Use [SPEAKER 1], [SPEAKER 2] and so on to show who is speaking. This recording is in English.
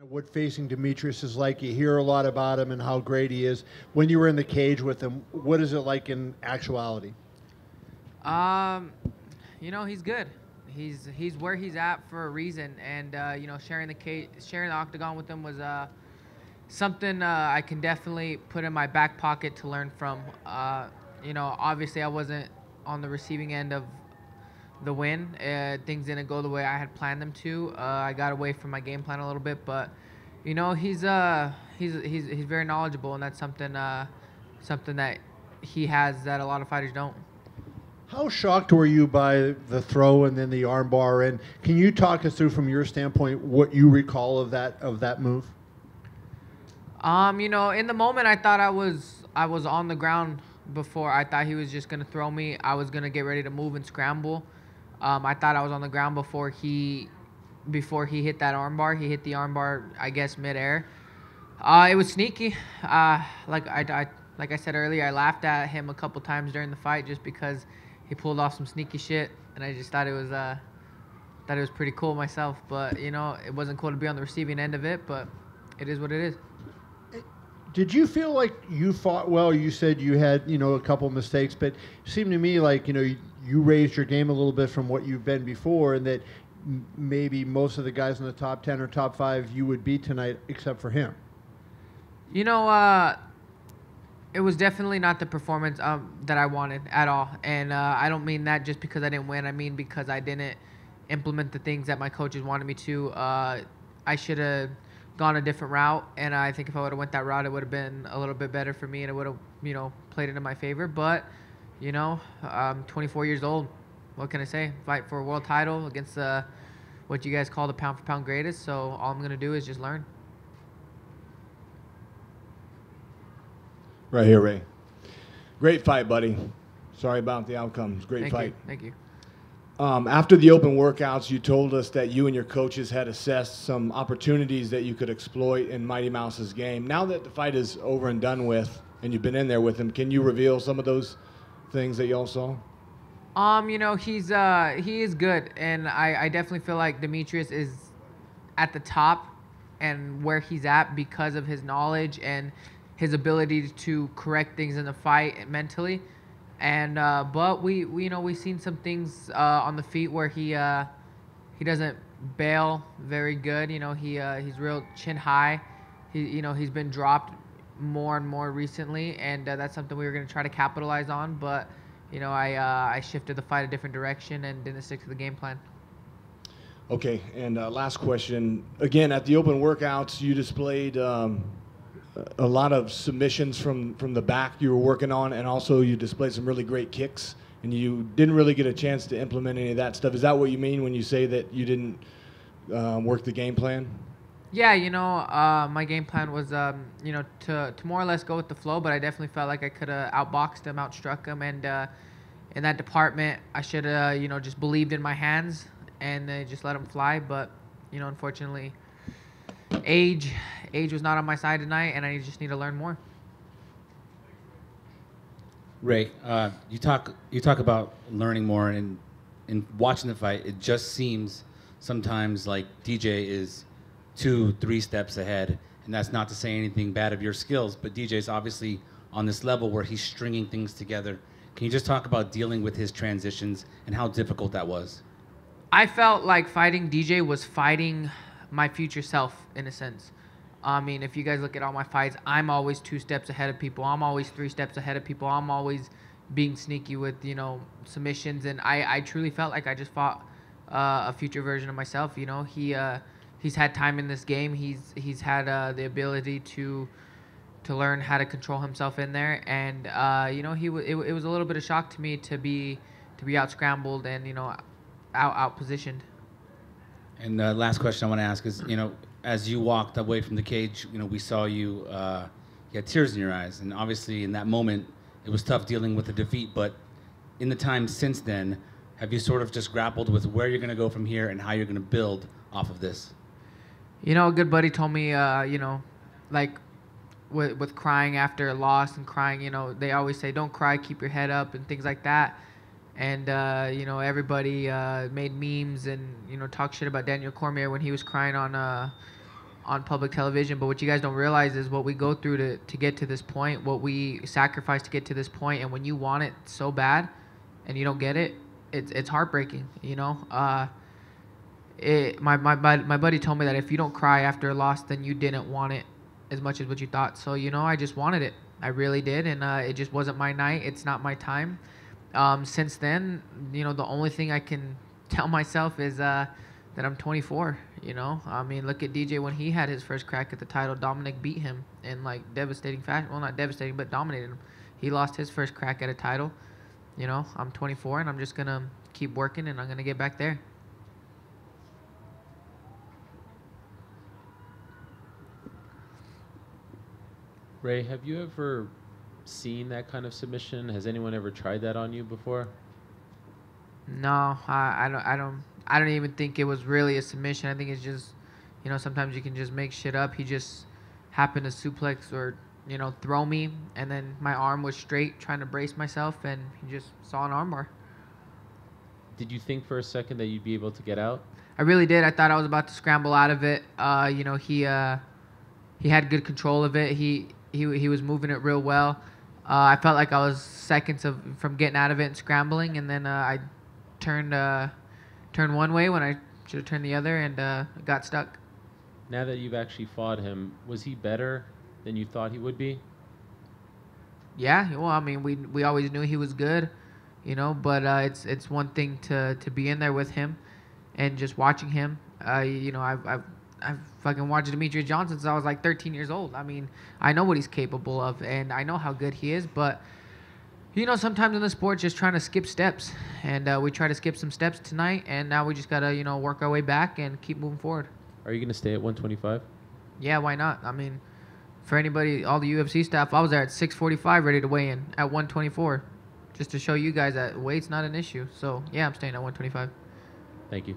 [SPEAKER 1] What facing Demetrious is like. You hear a lot about him and how great he is. When you were in the cage with him, what is it like in actuality?
[SPEAKER 2] Um, he's good. He's where he's at for a reason, and sharing the octagon with him was something I can definitely put in my back pocket to learn from. Obviously I wasn't on the receiving end of the win. Things didn't go the way I had planned them to. I got away from my game plan a little bit, but he's very knowledgeable, and that's something that he has that a lot of fighters don't.
[SPEAKER 1] How shocked were you by the throw and then the armbar? And can you talk us through, from your standpoint, what you recall of that move?
[SPEAKER 2] In the moment, I thought I was on the ground before. I thought he was just gonna throw me. I was gonna get ready to move and scramble. I thought I was on the ground before he hit that armbar. He hit the armbar, I guess, midair. It was sneaky. Like I said earlier, I laughed at him a couple times during the fight just because he pulled off some sneaky shit, and I just thought it was pretty cool myself. But it wasn't cool to be on the receiving end of it. But it is what it is.
[SPEAKER 1] Did you feel like you fought well? You said you had, a couple of mistakes, but it seemed to me like, you raised your game a little bit from what you've been before, and that maybe most of the guys in the top 10 or top 5 you would beat tonight, except for him.
[SPEAKER 2] It was definitely not the performance that I wanted at all. And I don't mean that just because I didn't win. I mean because I didn't implement the things that my coaches wanted me to. I should have gone a different route, and I think if I would have went that route, it would have been a little bit better for me, and it would have, played into my favor. But, I'm 24 years old. What can I say? Fight for a world title against what you guys call the pound-for-pound greatest. So all I'm going to do is just learn.
[SPEAKER 3] Right here, Ray. Great fight, buddy. Sorry about the outcome. It's a great fight.
[SPEAKER 2] Thank you.
[SPEAKER 3] After the open workouts, you told us that you and your coaches had assessed some opportunities that you could exploit in Mighty Mouse's game. Now that the fight is over and done with, and you've been in there with him, can you reveal some of those things that y'all saw?
[SPEAKER 2] He is good, and I definitely feel like Demetrious is at the top and where he's at because of his knowledge and his ability to correct things in the fight mentally. And but we've seen some things on the feet where he doesn't bail very good. He's real chin high. He's been dropped more and more recently, and that's something we were going to try to capitalize on. But I shifted the fight a different direction and didn't stick to the game plan.
[SPEAKER 3] Okay, and last question. Again, at the open workouts, you displayed a lot of submissions from the back you were working on, and also you displayed some really great kicks, and you didn't really get a chance to implement any of that stuff. Is that what you mean when you say that you didn't work the game plan?
[SPEAKER 2] Yeah, my game plan was, to more or less go with the flow, but I definitely felt like I could have outboxed him, outstruck him, and in that department, I should have, just believed in my hands and just let him fly. But, unfortunately, age was not on my side tonight, and I just need to learn more.
[SPEAKER 4] Ray, you talk about learning more, and in watching the fight, it just seems sometimes like DJ is 2-3 steps ahead, and that's not to say anything bad of your skills, but DJ's obviously on this level where he's stringing things together. Can you just talk about dealing with his transitions and how difficult that was?
[SPEAKER 2] I felt like fighting DJ was fighting my future self, in a sense. I mean, if you guys look at all my fights, I'm always 2 steps ahead of people. I'm always 3 steps ahead of people. I'm always being sneaky with, submissions. And I truly felt like I just fought a future version of myself. He's had time in this game. He's had the ability to learn how to control himself in there. And, it was a little bit of shock to me to be out scrambled and, out positioned.
[SPEAKER 4] And the last question I want to ask is, as you walked away from the cage, we saw you had tears in your eyes. And obviously in that moment, it was tough dealing with the defeat. But in the time since then, have you sort of just grappled with where you're going to go from here and how you're going to build off of this?
[SPEAKER 2] A good buddy told me, like with crying after a loss and crying, they always say, don't cry, keep your head up and things like that. And, everybody made memes and, talk shit about Daniel Cormier when he was crying on on public television. But what you guys don't realize is what we go through to get to this point, what we sacrifice to get to this point. And when you want it so bad and you don't get it, it's heartbreaking, you know. My buddy told me that if you don't cry after a loss, then you didn't want it as much as what you thought. So, you know, I just wanted it. I really did, and it just wasn't my night. It's not my time. Since then, you know, the only thing I can tell myself is that I'm 24, you know. I mean, look at DJ when he had his first crack at the title. Dominic beat him in, like, devastating fashion. Well, not devastating, but dominated him. He lost his first crack at a title. You know, I'm 24, and I'm just going to keep working, and I'm going to get back there.
[SPEAKER 5] Ray, have you ever seen that kind of submission? Has anyone ever tried that on you before?
[SPEAKER 2] No, I don't even think it was really a submission. I think it's just, you know, sometimes you can just make shit up. He just happened to suplex or, you know, throw me, and then my arm was straight trying to brace myself, and he just saw an armbar.
[SPEAKER 5] Did you think for a second that you'd be able to get out?
[SPEAKER 2] I really did. I thought I was about to scramble out of it. You know, he had good control of it. He was moving it real well. I felt like I was seconds from getting out of it and scrambling, and then I turned one way when I should have turned the other, and got stuck.
[SPEAKER 5] Now that you've actually fought him, was he better than you thought he would be?
[SPEAKER 2] Yeah, well, I mean, we always knew he was good, you know, but it's one thing to be in there with him and just watching him. You know, I've fucking watched Demetrious Johnson since I was like 13 years old. I mean, I know what he's capable of, and I know how good he is, but, you know, sometimes in the sport, just trying to skip steps. And we try to skip some steps tonight, and now we just got to, you know, work our way back and keep moving forward.
[SPEAKER 5] Are you going to stay at 125?
[SPEAKER 2] Yeah, why not? I mean, for anybody, all the UFC staff, I was there at 6:45 ready to weigh in at 124, just to show you guys that weight's not an issue. So, yeah, I'm staying at 125.
[SPEAKER 5] Thank you.